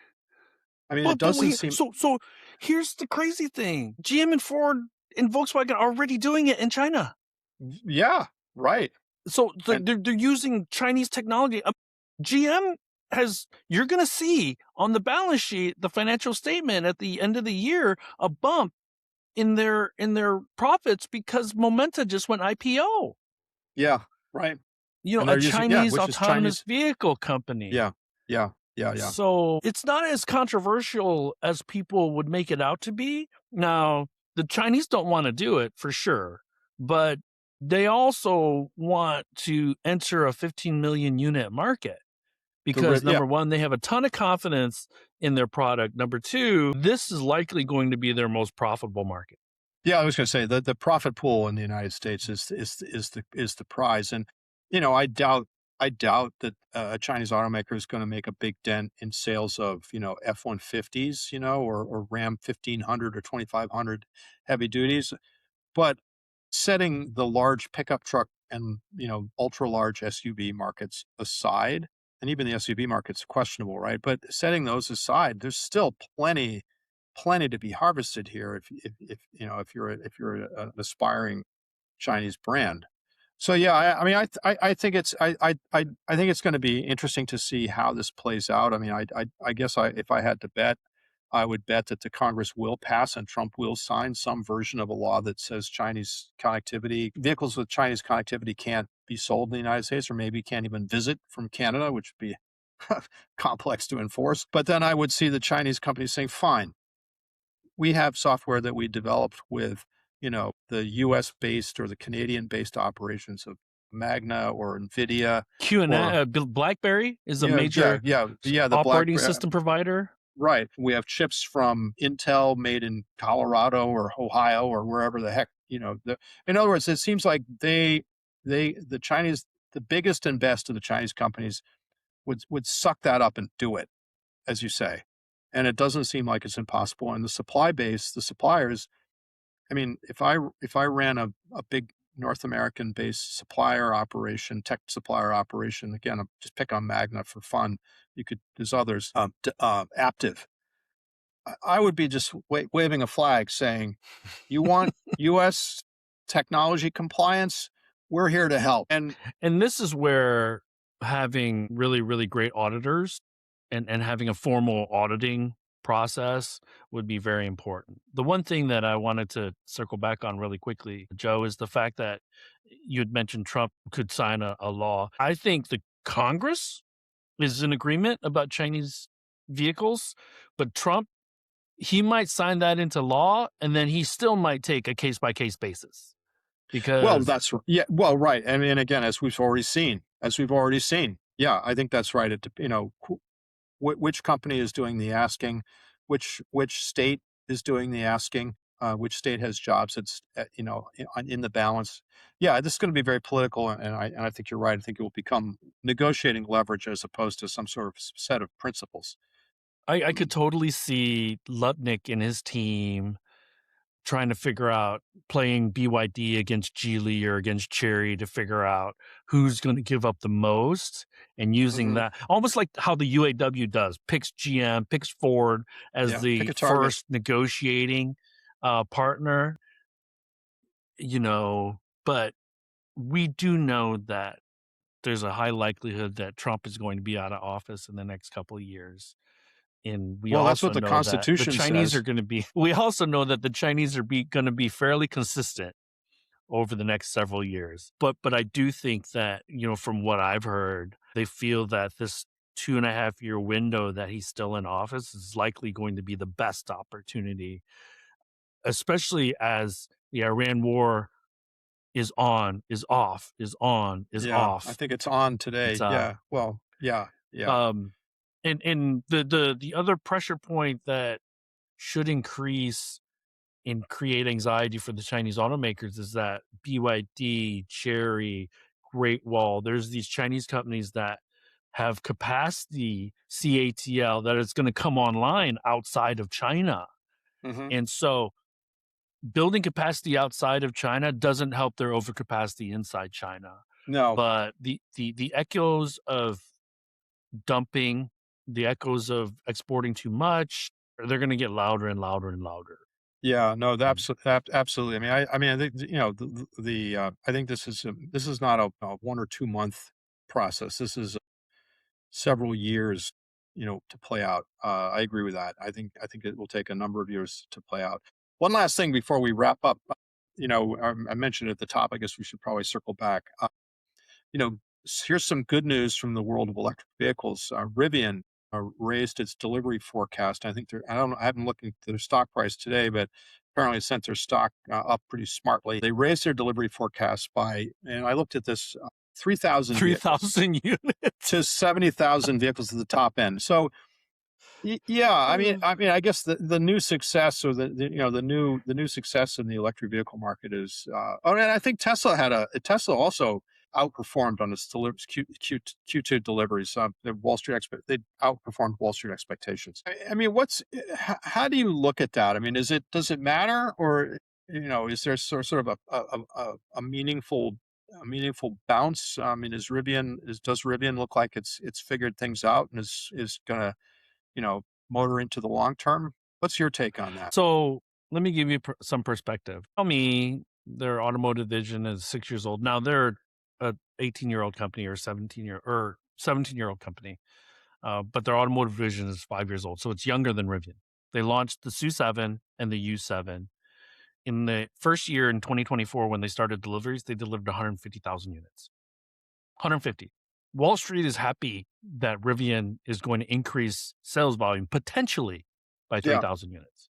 I mean, it But doesn't we seem, so here's the crazy thing. GM and Ford and Volkswagen are already doing it in China. yeah, right, So and they're using Chinese technology. GM has, you're going to see on the balance sheet, the financial statement at the end of the year, a bump in their profits because Momenta just went IPO. yeah, right, You know, and a they're using, yeah, Chinese which is autonomous Chinese, vehicle company. yeah, yeah, yeah, yeah. So it's not as controversial as people would make it out to be. Now, the Chinese don't want to do it for sure, but they also want to enter a 15 million unit market because Yeah. number one, they have a ton of confidence in their product. Number two, this is likely going to be their most profitable market. Yeah, I was going to say the profit pool in the United States is the prize, and I doubt that a Chinese automaker is going to make a big dent in sales of F-150s, or Ram 1500 or 2500 heavy duties, but setting the large pickup truck and ultra large SUV markets aside, and even the SUV market's questionable, right? But setting those aside, there's still plenty to be harvested here if you're an aspiring Chinese brand. So yeah, I mean I think I think it's going to be interesting to see how this plays out. I mean I guess if I had to bet, I would bet that the Congress will pass and Trump will sign some version of a law that says Chinese connectivity vehicles with Chinese connectivity can't be sold in the United States or maybe can't even visit from Canada, which would be complex to enforce. But then I would see the Chinese companies saying, fine, we have software that we developed with, the US based or the Canadian based operations of Magna or NVIDIA Q and or, BlackBerry is a major the operating system provider. right. We have chips from Intel made in Colorado or Ohio or wherever the heck, in other words, it seems like the Chinese, the biggest and best of the Chinese companies would suck that up and do it, as you say. And it doesn't seem like it's impossible. And the supply base, the suppliers, I mean, if I ran a big North American based supplier operation, tech supplier operation, again, I'm just pick on Magna for fun. There's others, Aptiv. I would be just waving a flag saying, you want US technology compliance? We're here to help. And this is where having really, really great auditors and having a formal auditing process would be very important. The one thing that I wanted to circle back on really quickly, Joe, is the fact that you had mentioned Trump could sign a law. I think the Congress is in agreement about Chinese vehicles, but Trump, he might sign that into law, and then he still might take a case by case basis Well, because yeah. Well, right. I mean, again, as we've already seen, yeah, I think that's right. Which company is doing the asking, which state is doing the asking, which state has jobs that's in the balance. Yeah, this is going to be very political, and I think you're right. I think it will become negotiating leverage as opposed to some sort of set of principles. I could totally see Lutnick and his team trying to figure out playing BYD against Geely or against Cherry to figure out who's going to give up the most and using Hmm. that almost like how the UAW does, picks GM, picks Ford as Yeah, pick the a target. first negotiating partner, but we do know that there's a high likelihood that Trump is going to be out of office in the next couple of years. And we Well, that's also what the know that the Constitution Chinese are says. going to be, we also know that the Chinese are going to be fairly consistent over the next several years. But I do think that, from what I've heard, they feel that this 2.5 year window that he's still in office is likely going to be the best opportunity, especially as the Iran war is on, is off, is on, is Yeah, I off. think it's on It's today. Yeah. Well, yeah, yeah. um and the other pressure point that should increase and create anxiety for the Chinese automakers is that BYD, Chery, Great Wall, there's these Chinese companies that have capacity CATL that is going to come online outside of China. Hmm. And so building capacity outside of China doesn't help their overcapacity inside China. No. But the echoes of dumping, the echoes of exporting too much, they're going to get louder and louder and louder. Yeah, no, Um, absolutely. I think I think this is not a 1 or 2 month process. This is several years, to play out. I agree with that. I think it will take a number of years to play out. One last thing before we wrap up. I mentioned at the top. I guess we should probably circle back. Here's some good news from the world of electric vehicles. Rivian raised its delivery forecast. I think I don't know, I haven't looked at their stock price today, but apparently it sent their stock up pretty smartly. They raised their delivery forecast by, and I looked at this, 3,000 vehicles 3,000 units. to 70,000 vehicles at the top end. So yeah, I guess the new success or the new success in the electric vehicle market is. And I think Tesla also outperformed on its Q2 deliveries. They outperformed Wall Street expectations. I mean, how do you look at that? I mean, does it matter, or is there sort of a meaningful bounce? I mean, does Rivian look like it's figured things out and is gonna you know, motor into the long term? What's your take on that? So let me give you some perspective. Tell me their automotive division is 6 years old. Now they're a 18-year-old company or 17-year-old company, but their automotive division is 5 years old. So it's younger than Rivian. They launched the SU7 and the U7. In the first year in 2024, when they started deliveries, they delivered 150,000 units. 150. Wall Street is happy that Rivian is going to increase sales volume potentially by Yeah, 3,000 units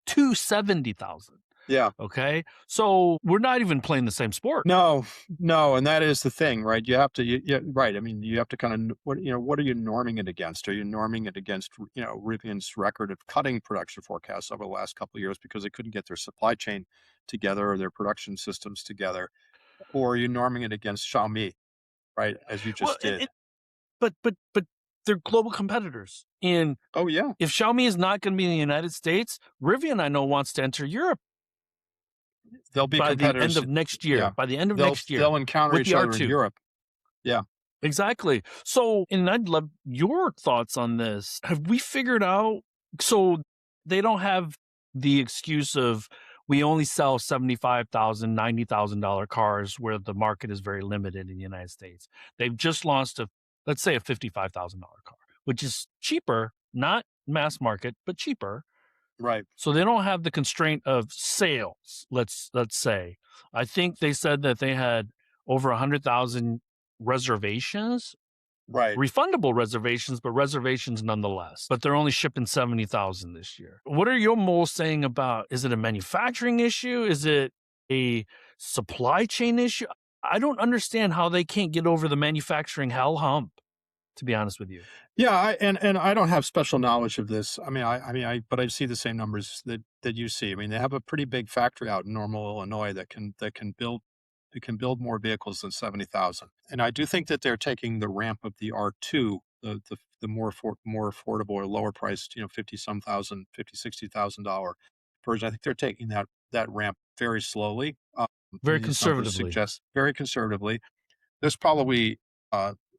to 70,000. yeah. Okay. So we're not even playing the same sport. No, no, and that is the thing, right? You have to, yeah, right. I mean, you have to kind of, what are you norming it against? Are you norming it against, Rivian's record of cutting production forecasts over the last couple of years because they couldn't get their supply chain together or their production systems together? Or are you norming it against Xiaomi, right? As you Well, just did. but they're global competitors. And Oh, yeah. if Xiaomi is not going to be in the United States, Rivian, I know, wants to enter Europe They'll be by the end competitors. of next year, Yeah. by the end of They'll, next year they'll encounter with each the other in R2. Europe. Yeah. Exactly. So, and I'd love your thoughts on this. Have we figured out? So they don't have the excuse of we only sell $75,000, $90,000 cars where the market is very limited in the United States. They've just launched let's say a $55,000 car, which is cheaper, not mass market, but cheaper. Right. So they don't have the constraint of sales. Let's say. I think they said that they had over 100,000 reservations Right. refundable reservations, but reservations nonetheless. But they're only shipping 70,000 this year. What are your moles saying about, is it a manufacturing issue? Is it a supply chain issue? I don't understand how they can't get over the manufacturing hell hump, to be honest with you. Yeah, and I don't have special knowledge of this. But I see the same numbers that you see. I mean, they have a pretty big factory out in Normal, Illinois that can build more vehicles than 70,000. And I do think that they're taking the ramp of the R2, the more affordable or lower priced, 50 some thousand, 50 $60,000 version. I think they're taking that ramp very slowly. Very These numbers conservatively. suggest very conservatively. There's probably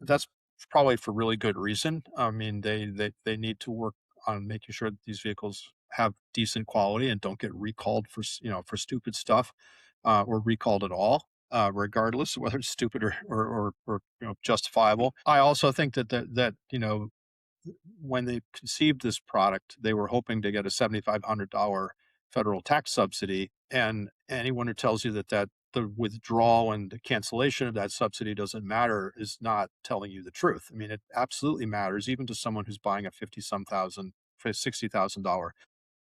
that's probably for really good reason. I mean, they need to work on making sure that these vehicles have decent quality and don't get recalled for stupid stuff, or recalled at all, regardless of whether it's stupid or justifiable. I also think that when they conceived this product, they were hoping to get a $7,500 federal tax subsidy. And anyone who tells you that the withdrawal and the cancellation of that subsidy doesn't matter is not telling you the truth. I mean, it absolutely matters, even to someone who's buying a 50 some thousand, for $60,000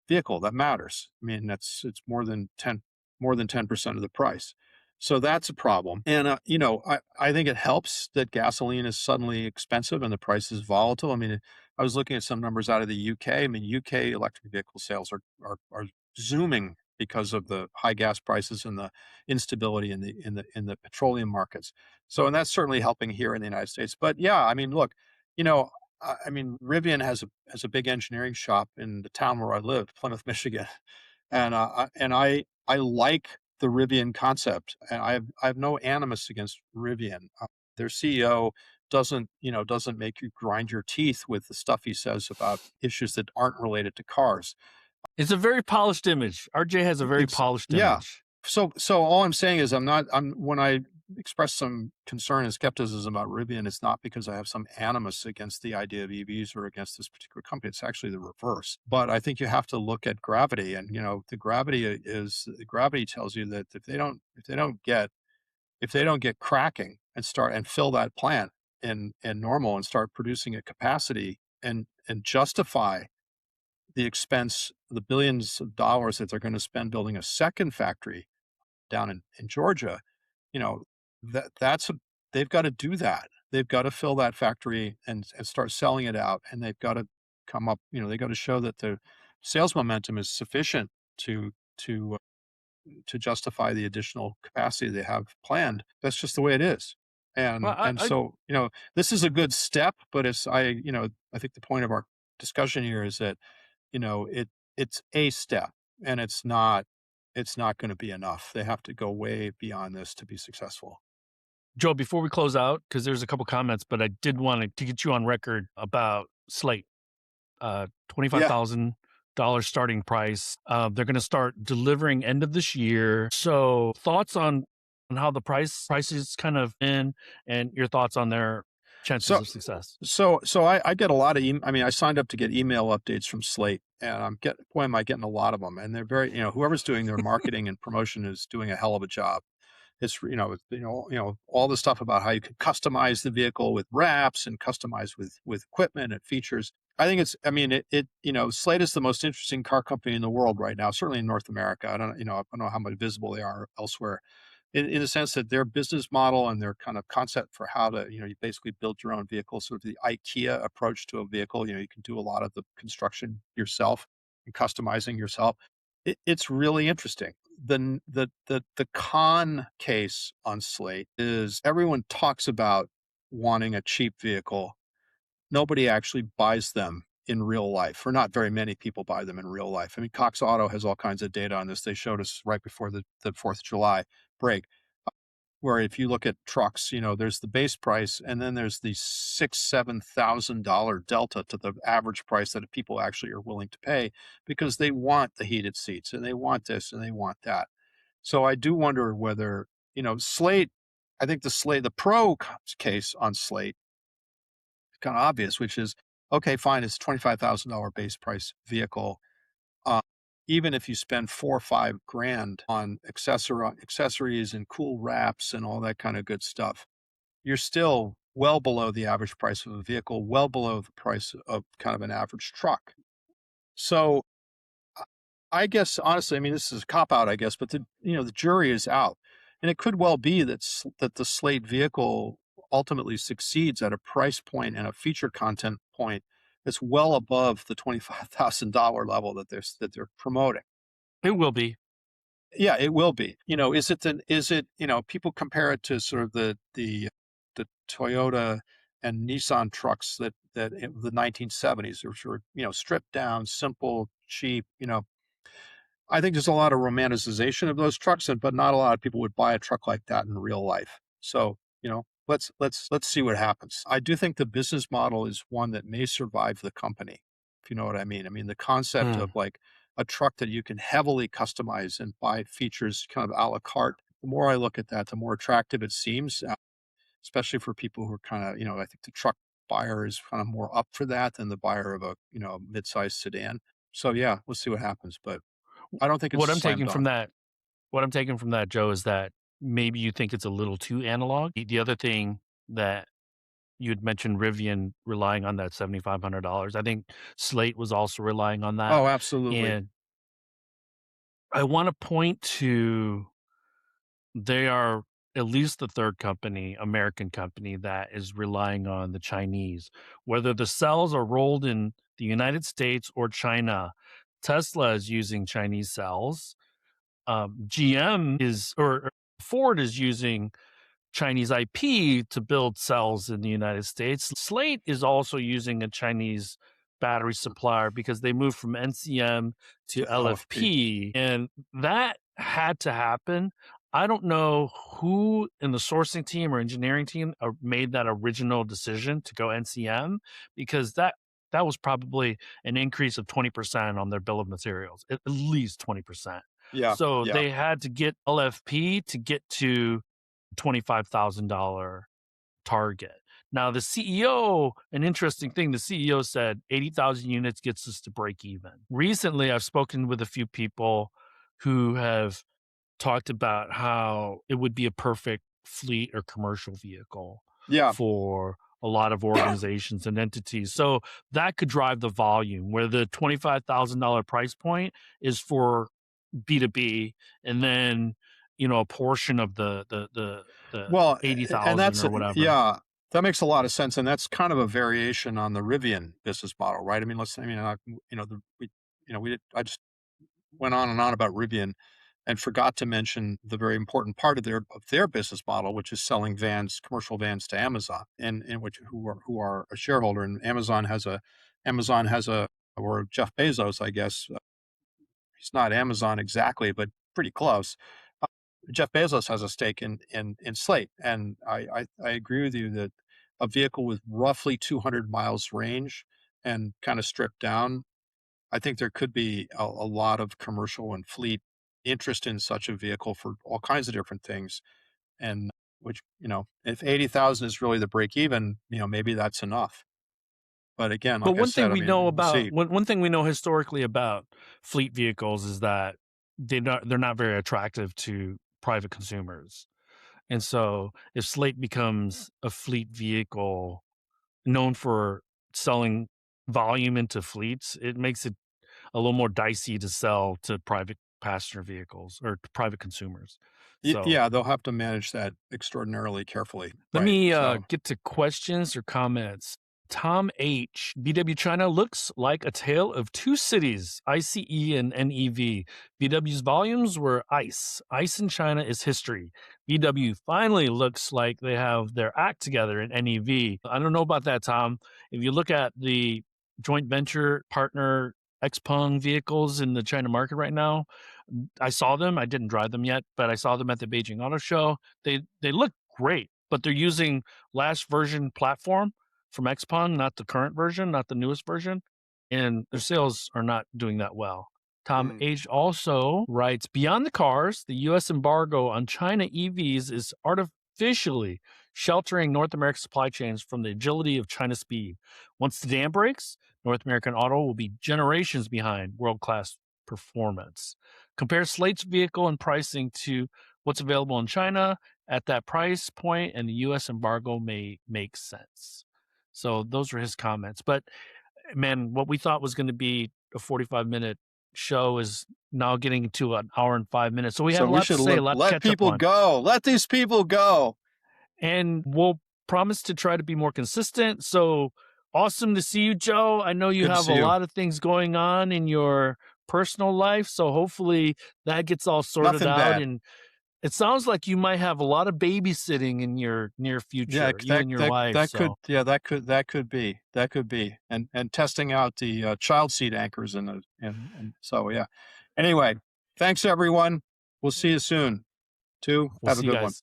vehicle. That matters. I mean, it's more than 10% of the price. So that's a problem. And I think it helps that gasoline is suddenly expensive and the price is volatile. I mean, I was looking at some numbers out of the UK. I mean, UK electric vehicle sales are zooming because of the high gas prices and the instability in the petroleum markets. So, and that's certainly helping here in the United States. But yeah, I mean, look, you know, Rivian has a big engineering shop in the town where I lived, Plymouth, Michigan, and I like the Rivian concept, and I have no animus against Rivian. Their CEO doesn't make you grind your teeth with the stuff he says about issues that aren't related to cars. It's a very polished image. RJ has a very Ex polished Yeah. image. So all I'm saying is I'm when I express some concern and skepticism about Rivian, it's not because I have some animus against the idea of EVs or against this particular company. It's actually the reverse. But I think you have to look at gravity, and the gravity tells you that if they don't get cracking and start and fill that plant in Normal and start producing at capacity and justify the expense, the billions of dollars that they're going to spend building a second factory down in Georgia, you know, that's they've got to do that. They've got to fill that factory and start selling it out, and they've got to come up. They got to show that the sales momentum is sufficient to to uh, to justify the additional capacity they have planned. That's just the way it is. Well, And so, this is a good step, but I think the point of our discussion here is that it's a step, and it's not going to be enough. They have to go way beyond this to be successful. Joe, before we close out, because there's a couple comments, but I did want to get you on record about Slate. Yeah. $25,000 starting price. They're going to start delivering end of this year. So thoughts on how the prices kind of in, and your thoughts on their chances So of success. so I get a lot of I signed up to get email updates from Slate, and boy, am I getting a lot of them. And they're very, whoever's doing their marketing and promotion is doing a hell of a job. All the stuff about how you can customize the vehicle with wraps and customize with equipment and features. I think it's I mean Slate is the most interesting car company in the world right now, certainly in North America. I don't know how much visible they are elsewhere, in the sense that their business model and their kind of concept for how to, you basically build your own vehicle, sort of the IKEA approach to a vehicle. You can do a lot of the construction yourself and customizing yourself. It's really interesting. The con case on Slate is everyone talks about wanting a cheap vehicle. Nobody actually buys them in real life, or not very many people buy them in real life. I mean, Cox Auto has all kinds of data on this. They showed us right before the 4th of July break, where if you look at trucks, there's the base price, and then there's the $6,000-7,000 delta to the average price that people actually are willing to pay, because they want the heated seats and they want this and they want that. So I do wonder whether, Slate, I think the pro case on Slate is kind of obvious, which is, okay, fine, it's $25,000 base price vehicle. Uh, Even if you spend 4 or 5 grand on accessories and cool wraps and all that kind of good stuff, you're still well below the average price of a vehicle, well below the price of kind of an average truck. So I I guess honestly, I mean, this is a cop out, I guess, but the jury is out, and it could well be that the Slate vehicle ultimately succeeds at a price point and a feature content point that's well above the $25,000 level that they're promoting. It will be. Yeah, it will be. Is it, people compare it to sort of the Toyota and Nissan trucks that in the 1970s, which were, stripped down, simple, cheap. I think there's a lot of romanticization of those trucks, but not a lot of people would buy a truck like that in real life. So, let's see what happens. I do think the business model is one that may survive the company, if you know what I mean. I mean, the concept of Mm. like a truck that you can heavily customize and buy features kind of a la carte. The more I look at that, the more attractive it seems, especially for people who are kind of, I think the truck buyer is kind of more up for that than the buyer of a, mid-sized sedan. So yeah, we'll see what happens. But I don't think it's What a I'm slam taking from dunk. that what I'm taking from that, Joe, is that maybe you think it's a little too analog. The other thing that you had mentioned Rivian relying on that $7,500. I think Slate was also relying on that. Oh, absolutely. And I want to point to they are at least the third company, American company, that is relying on the Chinese. Whether the cells are rolled in the United States or China, Tesla is using Chinese cells. GM is or Ford is using Chinese IP to build cells in the United States. Slate is also using a Chinese battery supplier because they moved from NCM to To LFP. LFP, and that had to happen. I don't know who in the sourcing team or engineering team made that original decision to go NCM because that was probably an increase of 20% on their bill of materials, at least 20%. Yeah, So yeah. they had to get LFP to get to $25,000 target. Now, the CEO, an interesting thing, the CEO said 80,000 units gets us to break even. Recently, I've spoken with a few people who have talked about how it would be a perfect fleet or commercial vehicle Yeah. for a lot of organizations and entities. So that could drive the volume where the $25,000 price point is for B2B, and then, a portion of the Well, and 80,000 that's or whatever. yeah, that makes a lot of sense, and that's kind of a variation on the Rivian business model, right? I mean, I just went on and on about Rivian and forgot to mention the very important part of their business model, which is selling vans, commercial vans to Amazon, and which who are a shareholder, and Amazon has a or Jeff Bezos, I guess, he's not Amazon exactly, but pretty close. Uh, Jeff Bezos has a stake in Slate, and I agree with you that a vehicle with roughly 200 miles range and kind of stripped down, I think there could be a lot of commercial and fleet interest in such a vehicle for all kinds of different things. And which, if 80,000 is really the break even, maybe that's enough. But again, But like I one thing said, I we know mean, we'll about see. one thing we know historically about fleet vehicles is that they're not very attractive to private consumers. And so if Slate becomes a fleet vehicle known for selling volume into fleets, it makes it a little more dicey to sell to private passenger vehicles or to private consumers. So Yeah, they'll have to manage that extraordinarily carefully. let Right. me So, get to questions or comments. Tom H. BW China looks like a tale of two cities, ICE and NEV. VW's volumes were ICE. ICE in China is history. VW finally looks like they have their act together in NEV. I don't know about that, Tom. If you look at the joint venture partner Xpeng vehicles in the China market right now, I saw them. I didn't drive them yet, but I saw them at the Beijing Auto Show. They look great, but they're using last version platform from Xpeng, not the current version, not the newest version, and their sales are not doing that well. Tom mm, H also writes, beyond the cars, the U.S. embargo on China EVs is artificially sheltering North American supply chains from the agility of China's speed. Once the dam breaks, North American auto will be generations behind world-class performance. Compare Slate's vehicle and pricing to what's available in China at that price point and the US embargo may make sense. So those were his comments. But man, what we thought was going to be a 45-minute show is now getting to an hour and 5 minutes. So we had So a we lot to should say, a lot to let catch up people on. go. Let these people go. And we'll promise to try to be more consistent. So awesome to see you, Joe. I know you Good to have a see you. lot of things going on in your personal life. So hopefully that gets all sorted Nothing out. bad. And it sounds like you might have a lot of babysitting in your near Yeah, future, you and your wife. that could be, and testing out the child seat anchors and so yeah. Anyway, thanks everyone. We'll see you soon. We'll Have a see you good one. guys.